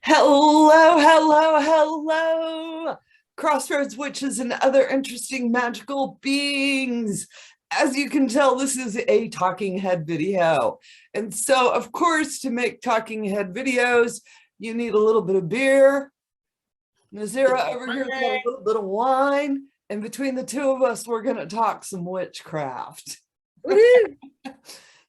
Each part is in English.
Hello, hello, hello, Crossroads Witches and other interesting magical beings. As you can tell, this is a talking head video. And so, of course, to make talking head videos, you need a little bit of beer. Nazriah over here got a little bit of wine. And between the two of us, we're going to talk some witchcraft.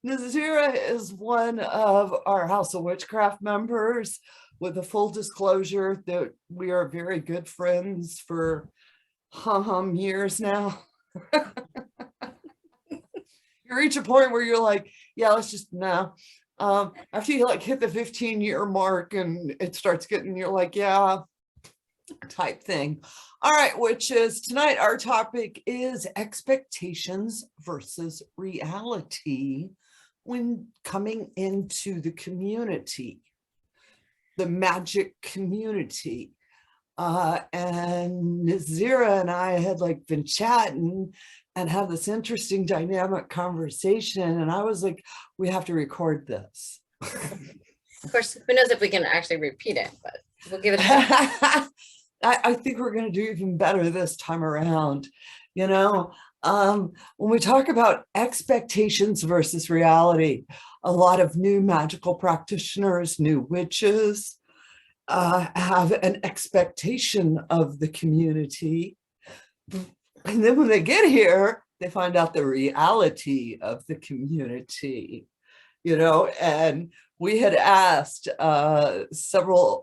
Nazriah is one of our House of Witchcraft members, with a full disclosure that we are very good friends for years now. You reach a point where you're like, yeah, let's just no. After you like hit the 15-year mark and it starts getting, you're like, yeah, type thing. All right, witches, tonight our topic is expectations versus reality when coming into the community, the magic community. And Nazriah and I had like been chatting and had this interesting dynamic conversation. And I was like, we have to record this. Of course, who knows if we can actually repeat it, but we'll give it a shot. I think we're going to do even better this time around. You know, when we talk about expectations versus reality, a lot of new magical practitioners, new witches, have an expectation of the community. And then when they get here, they find out the reality of the community, you know. And we had asked I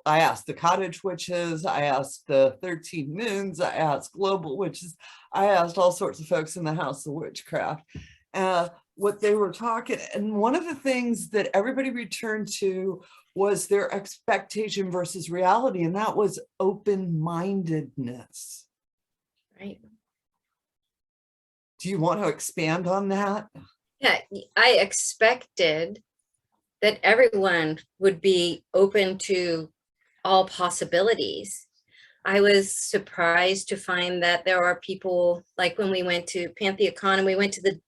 asked the cottage witches, I asked the 13 moons, I asked global witches, I asked all sorts of folks in the House of Witchcraft what they were talking. And one of the things that everybody returned to was their expectation versus reality, and that was open-mindedness. right. Do you want to expand on that? Yeah, I expected that everyone would be open to all possibilities. I was surprised to find that there are people, like when we went to Pantheon and we went to the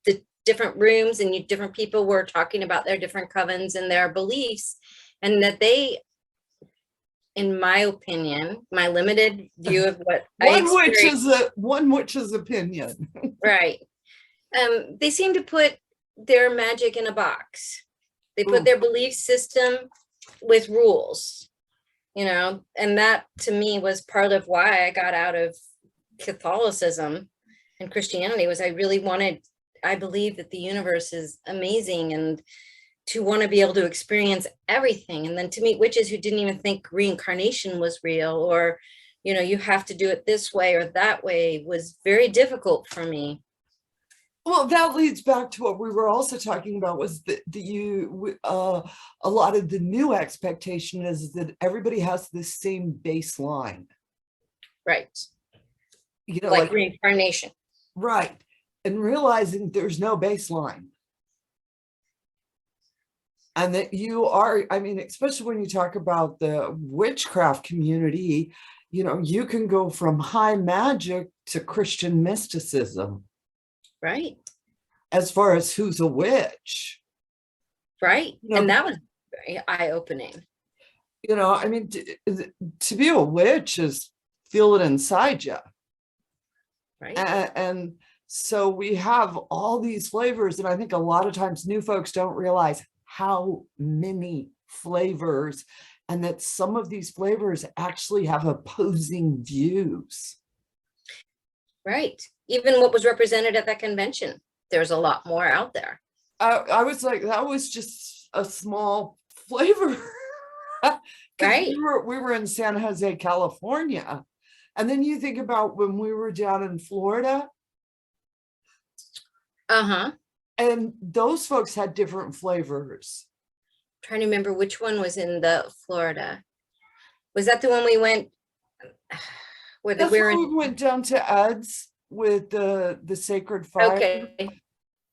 different rooms and different people were talking about their different covens and their beliefs, and that they, in my opinion, my limited view of what one witch's opinion, right? They seem to put their magic in a box. They put their belief system with rules, you know, and that to me was part of why I got out of Catholicism and Christianity. Was I believe that the universe is amazing, and to want to be able to experience everything. And then to meet witches who didn't even think reincarnation was real, or, you know, you have to do it this way or that way, was very difficult for me. Well, that leads back to what we were also talking about, was that a lot of the new expectation is that everybody has the same baseline. Right. You know, like reincarnation. Right. And realizing there's no baseline. And that you are, I mean, especially when you talk about the witchcraft community, you know, you can go from high magic to Christian mysticism. Right. As far as who's a witch. Right. You know, and that was very eye-opening. You know, I mean, to be a witch is feel it inside you. Right. And so we have all these flavors, and I think a lot of times new folks don't realize how many flavors, and that some of these flavors actually have opposing views. Right. Even what was represented at that convention, there's a lot more out there. I was like, that was just a small flavor. Right. We were in San Jose, California. And then you think about when we were down in Florida. Uh-huh. And those folks had different flavors. I'm trying to remember which one was in the Florida. Was that the one we went where we went down to Ed's with the sacred fire?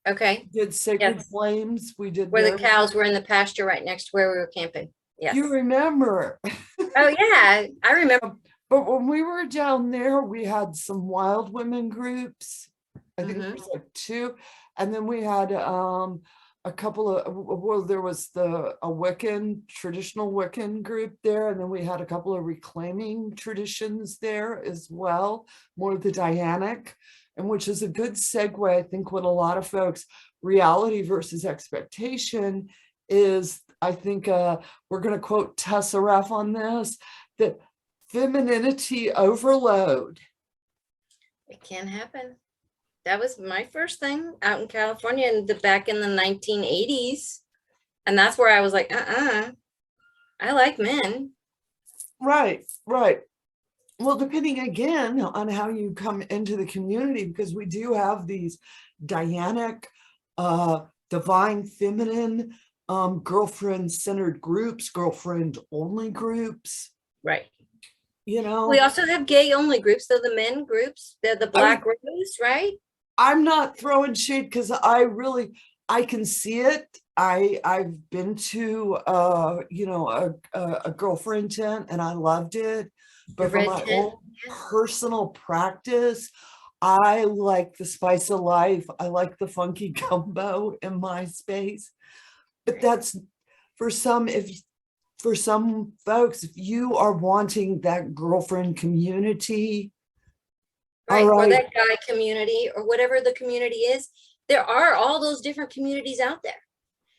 Okay. We did sacred flames. We did where the cows were in the pasture right next to where we were camping. Yes. You remember? Oh yeah, I remember. But when we were down there, we had some wild women groups. I think there was like 2, and then we had a couple of, well, there was a Wiccan, traditional Wiccan group there, and then we had a couple of reclaiming traditions there as well, more of the Dianic, and which is a good segue, I think, what a lot of folks, reality versus expectation is, I think we're going to quote Tessa Ref on this, that femininity overload. It can happen. That was my first thing out in California back in the 1980s. And that's where I was like, I like men. Right, right. Well, depending again on how you come into the community, because we do have these Dianic, divine feminine, girlfriend-centered groups, girlfriend-only groups. Right. You know, we also have gay only groups, though the men groups, they're the Black Rose, right? I'm not throwing shade because I can see it. I've been to a girlfriend tent and I loved it, but for my own personal practice, I like the spice of life. I like the funky gumbo in my space. But that's for some folks, if you are wanting that girlfriend community, right, or that guy community, or whatever the community is, there are all those different communities out there.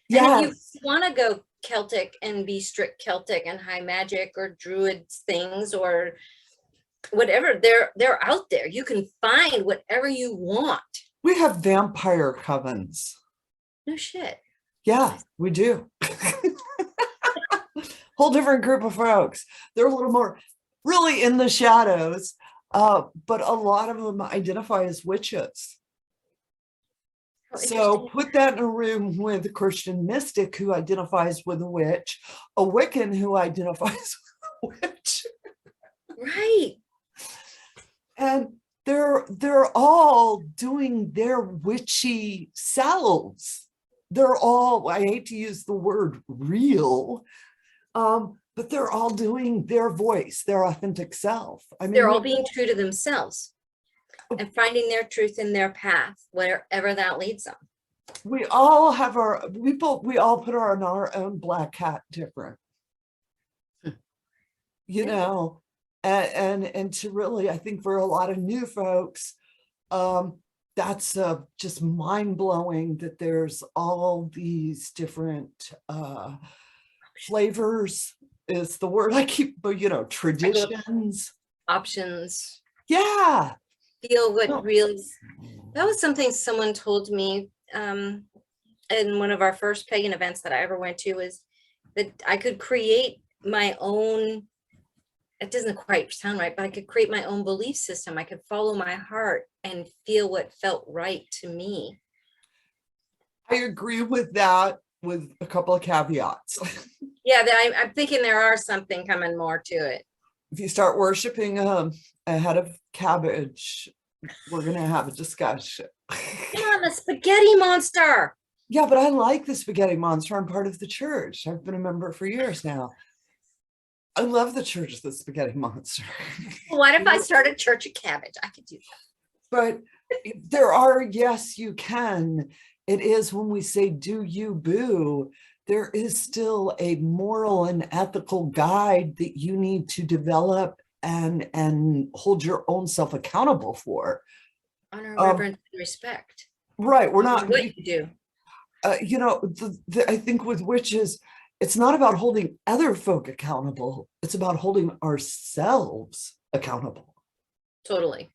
Yeah. And if you want to go Celtic and be strict Celtic and high magic or druids things or whatever, they're out there. You can find whatever you want. We have vampire covens. No shit. Yeah, we do. Whole different group of folks. They're a little more really in the shadows, but a lot of them identify as witches. So put that in a room with a Christian mystic who identifies with a witch, a Wiccan who identifies with a witch. Right. And they're all doing their witchy selves. They're all, I hate to use the word real, but they're all doing their voice, their authentic self. I mean, they're all being true to themselves and finding their truth in their path, wherever that leads them. We all have we all put on our own black hat different, you know, and to really, I think for a lot of new folks, that's just mind-blowing that there's all these different flavors is the word I keep, but you know, traditions, options. Yeah. Feel what real. That was something someone told me in one of our first pagan events that I ever went to, is that I could create my own, it doesn't quite sound right, but I could create my own belief system. I could follow my heart and feel what felt right to me. I agree with that with a couple of caveats. Yeah, I'm thinking there are something coming more to it. If you start worshiping a head of cabbage, we're going to have a discussion. Come on, the spaghetti monster. Yeah, but I like the spaghetti monster. I'm part of the church. I've been a member for years now. I love the church of the spaghetti monster. What if I started Church of Cabbage? I could do that. But there are, yes, you can. It is when we say, do you boo, there is still a moral and ethical guide that you need to develop and hold your own self accountable for. Honor, reverence, and respect. Right. We're not. What you do. You know, I think with witches, it's not about holding other folk accountable. It's about holding ourselves accountable. Totally.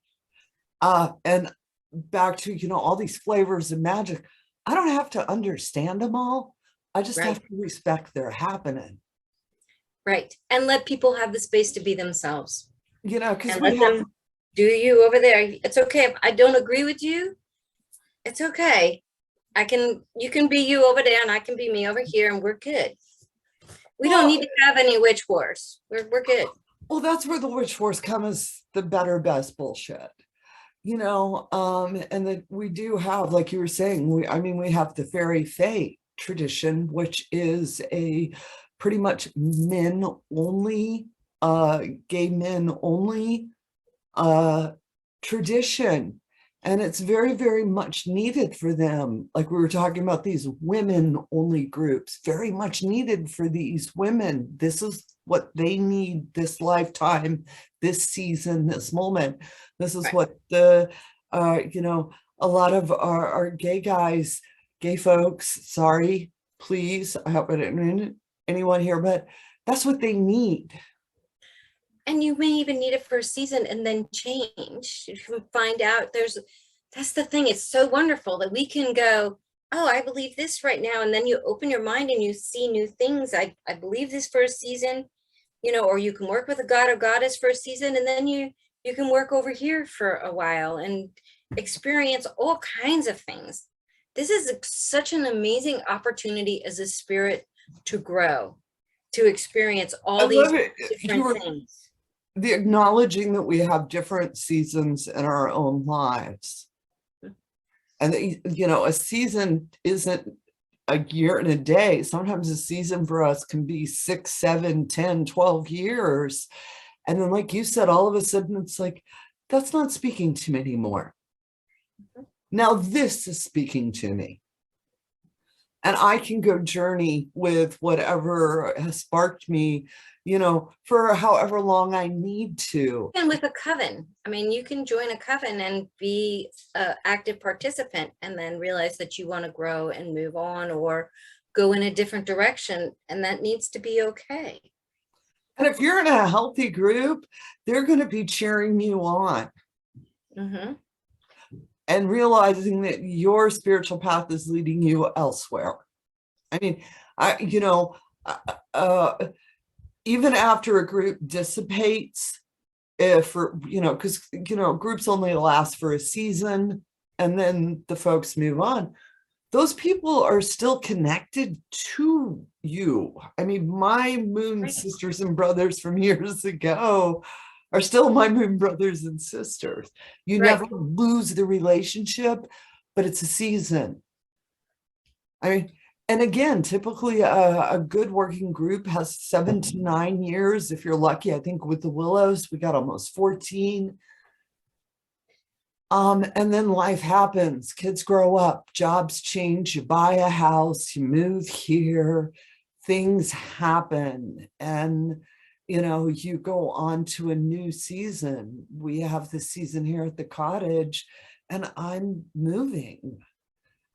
And back to, you know, all these flavors of magic. I don't have to understand them all. I just have to respect they're happening. Right. And let people have the space to be themselves. You know, because we have, do you over there. It's okay if I don't agree with you. It's okay. You can be you over there and I can be me over here and we're good. We don't need to have any witch wars. We're good. Well, that's where the witch wars come, as the better, best bullshit. You know, and that we do have, like you were saying, we have the fairy fae tradition, which is a pretty much men only, gay men only tradition. And it's very, very much needed for them. Like we were talking about these women only groups, very much needed for these women. This is what they need this lifetime, this season, this moment. This is Right. what the, a lot of our gay guys, gay folks, sorry, please, I hope I didn't mean anyone here, but that's what they need. And you may even need it for a season and then change. You can find out that's the thing. It's so wonderful that we can go, oh, I believe this right now. And then you open your mind and you see new things. I believe this for a season, or you can work with a god or goddess for a season, and then you can work over here for a while and experience all kinds of things. This is such an amazing opportunity as a spirit to grow, to experience all these different things. The acknowledging that we have different seasons in our own lives. And a season isn't a year and a day. Sometimes a season for us can be 6, 7, 10, 12 years. And then, like you said, all of a sudden it's like, that's not speaking to me anymore. Now this is speaking to me. And I can go journey with whatever has sparked me, for however long I need to. And with a coven, you can join a coven and be an active participant and then realize that you want to grow and move on or go in a different direction. And that needs to be okay. And if you're in a healthy group, they're going to be cheering you on. Mm-hmm. And realizing that your spiritual path is leading you elsewhere. Even after a group dissipates, because groups only last for a season and then the folks move on, those people are still connected to you. My moon sisters and brothers from years ago are still my moon brothers and sisters. You never lose the relationship, but it's a season. And again, typically a good working group has 7 to 9 years. If you're lucky, I think with the Willows, we got almost 14. And then life happens. Kids grow up, jobs change, you buy a house, you move here, things happen. And you go on to a new season. We have this season here at the cottage, and I'm moving.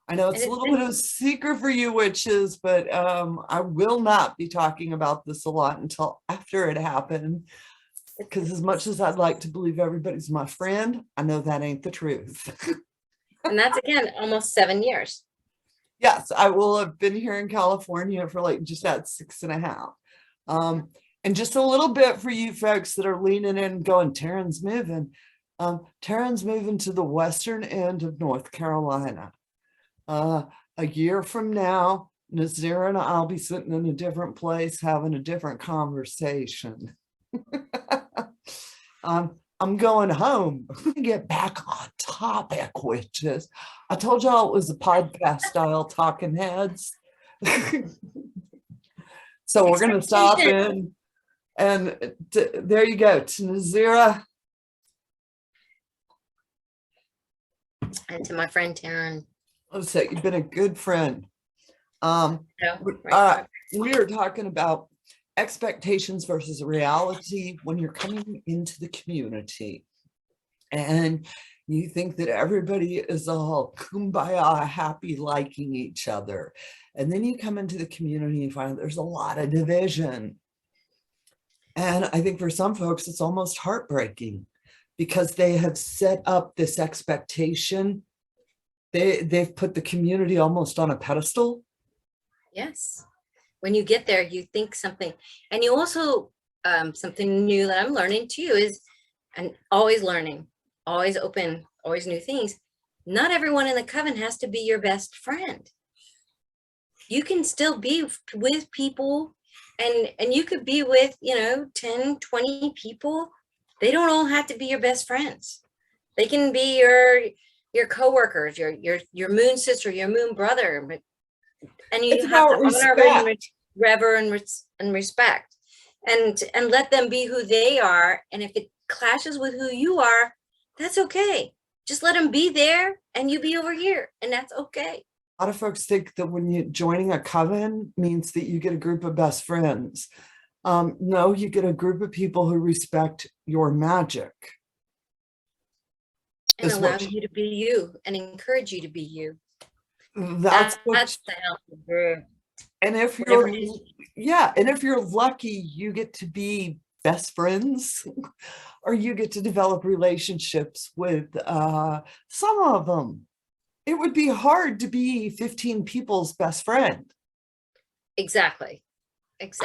I know it's a little bit of a secret for you witches, but I will not be talking about this a lot until after it happened. Because as much as I'd like to believe everybody's my friend, I know that ain't the truth. And that's, again, almost 7 years. Yes, I will have been here in California for just that 6.5. And just a little bit for you folks that are leaning in and going, Taren's moving. Taren's moving to the western end of North Carolina. A year from now, Nazriah and I'll be sitting in a different place having a different conversation. I'm going home. Get back on topic, witches. I told y'all it was a podcast style talking heads. So we're going to stop in. And there you go, to Nazriah. And to my friend Taren. Let's say you've been a good friend. We are talking about expectations versus reality when you're coming into the community. And you think that everybody is all kumbaya, happy, liking each other. And then you come into the community and find there's a lot of division. And I think for some folks, it's almost heartbreaking because they have set up this expectation. They've put the community almost on a pedestal. Yes. When you get there, you think something. And you also, something new that I'm learning too is, and always learning, always open, always new things. Not everyone in the coven has to be your best friend. You can still be with people. And you could be with, 10, 20 people. They don't all have to be your best friends. They can be your coworkers, your moon sister, your moon brother. And you have to honor, rever, and respect, and let them be who they are. And if it clashes with who you are, that's okay. just let them be there and you be over here, and that's okay. A lot of folks think that when you're joining a coven means that you get a group of best friends. No, you get a group of people who respect your magic. And allow you to be you and encourage you to be you. That's the healthy group. And if you're, yeah, and if you're lucky, you get to be best friends or you get to develop relationships with some of them. It would be hard to be 15 people's best friend. Exactly.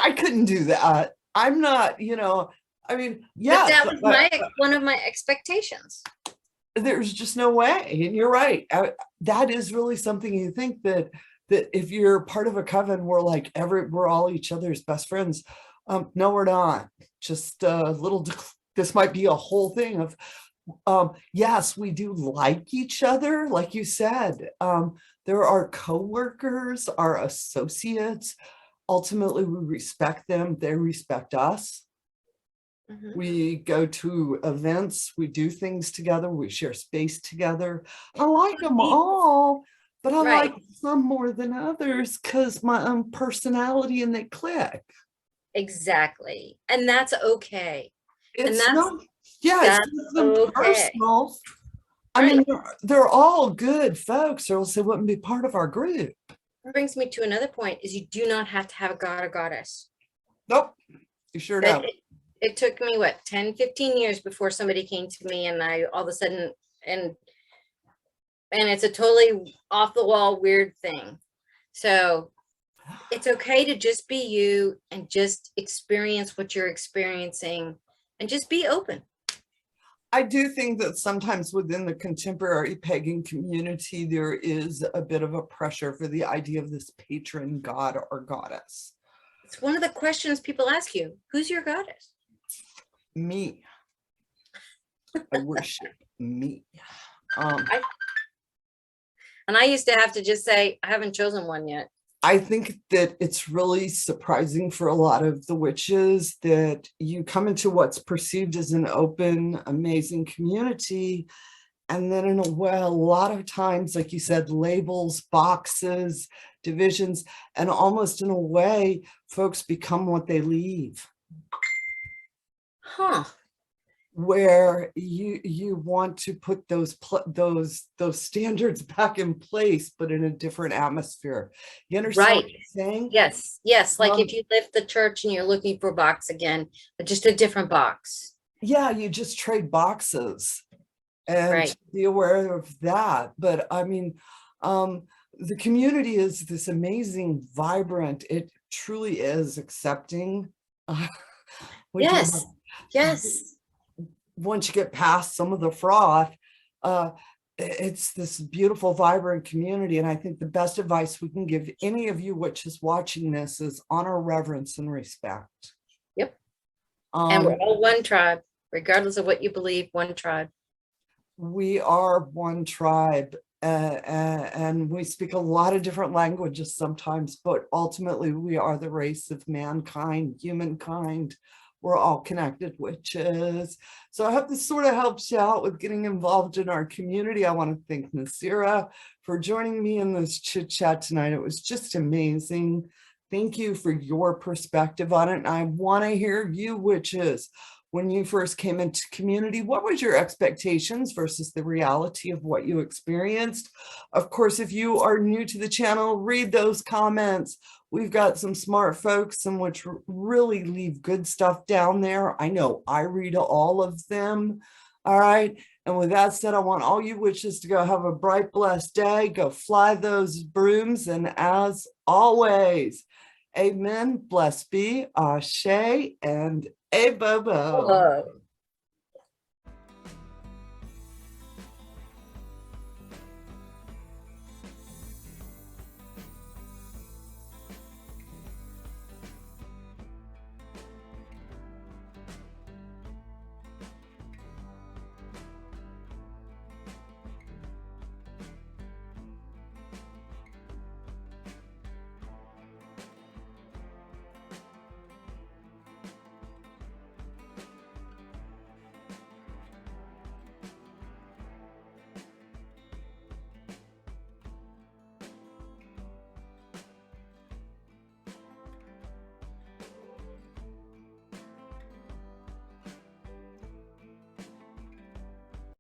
I couldn't do that. I'm not, you know, I mean, yeah. But that was one of my expectations. There's just no way. And you're right. That is really something you think that if you're part of a coven, we're all each other's best friends. No, we're not. Just a little, this might be a whole thing of, yes, we do like each other. Like you said, there are co-workers, our associates. Ultimately, we respect them. They respect us. Mm-hmm. We go to events, we do things together, we share space together. I like them all, but I like some more than others because my own personality and they click. Exactly. And that's okay. It's not, yeah, it's nothing personal. I mean, they're all good folks, or else they wouldn't be part of our group. That brings me to another point, is you do not have to have a god or goddess. Nope, you sure don't. It took me, what, 10, 15 years before somebody came to me and I all of a sudden, and it's a totally off the wall weird thing. So it's okay to just be you and just experience what you're experiencing and just be open. I do think that sometimes within the contemporary pagan community, there is a bit of a pressure for the idea of this patron god or goddess. It's one of the questions people ask you. Who's your goddess? Me. I worship me. And I used to have to just say, I haven't chosen one yet. I think that it's really surprising for a lot of the witches that you come into what's perceived as an open, amazing community. And then in a way, a lot of times, like you said, labels, boxes, divisions, and almost in a way, folks become what they leave. Huh. Where you want to put those standards back in place, but in a different atmosphere. You understand what I'm saying? Yes. Like if you left the church and you're looking for a box again, but just a different box. Yeah, you just trade boxes, and be aware of that. But I mean, the community is this amazing, vibrant. It truly is accepting. Yes. Once you get past some of the froth, it's this beautiful, vibrant community. And I think the best advice we can give any of you witches watching this is honor, reverence, and respect. Yep. And we're all one tribe, regardless of what you believe, one tribe. We are one tribe. And we speak a lot of different languages sometimes, but ultimately we are the race of mankind, humankind. We're all connected witches. So I hope this sort of helps you out with getting involved in our community. I want to thank Nazriah for joining me in this chit chat tonight. It was just amazing. Thank you for your perspective on it. And I want to hear you witches. When you first came into community, what was your expectations versus the reality of what you experienced? Of course, if you are new to the channel, read those comments. We've got some smart folks and which really leave good stuff down there. I know I read all of them. All right. And with that said, I want all you witches to go have a bright, blessed day. Go fly those brooms. And as always, amen, blessed be, ashe, and a bobo.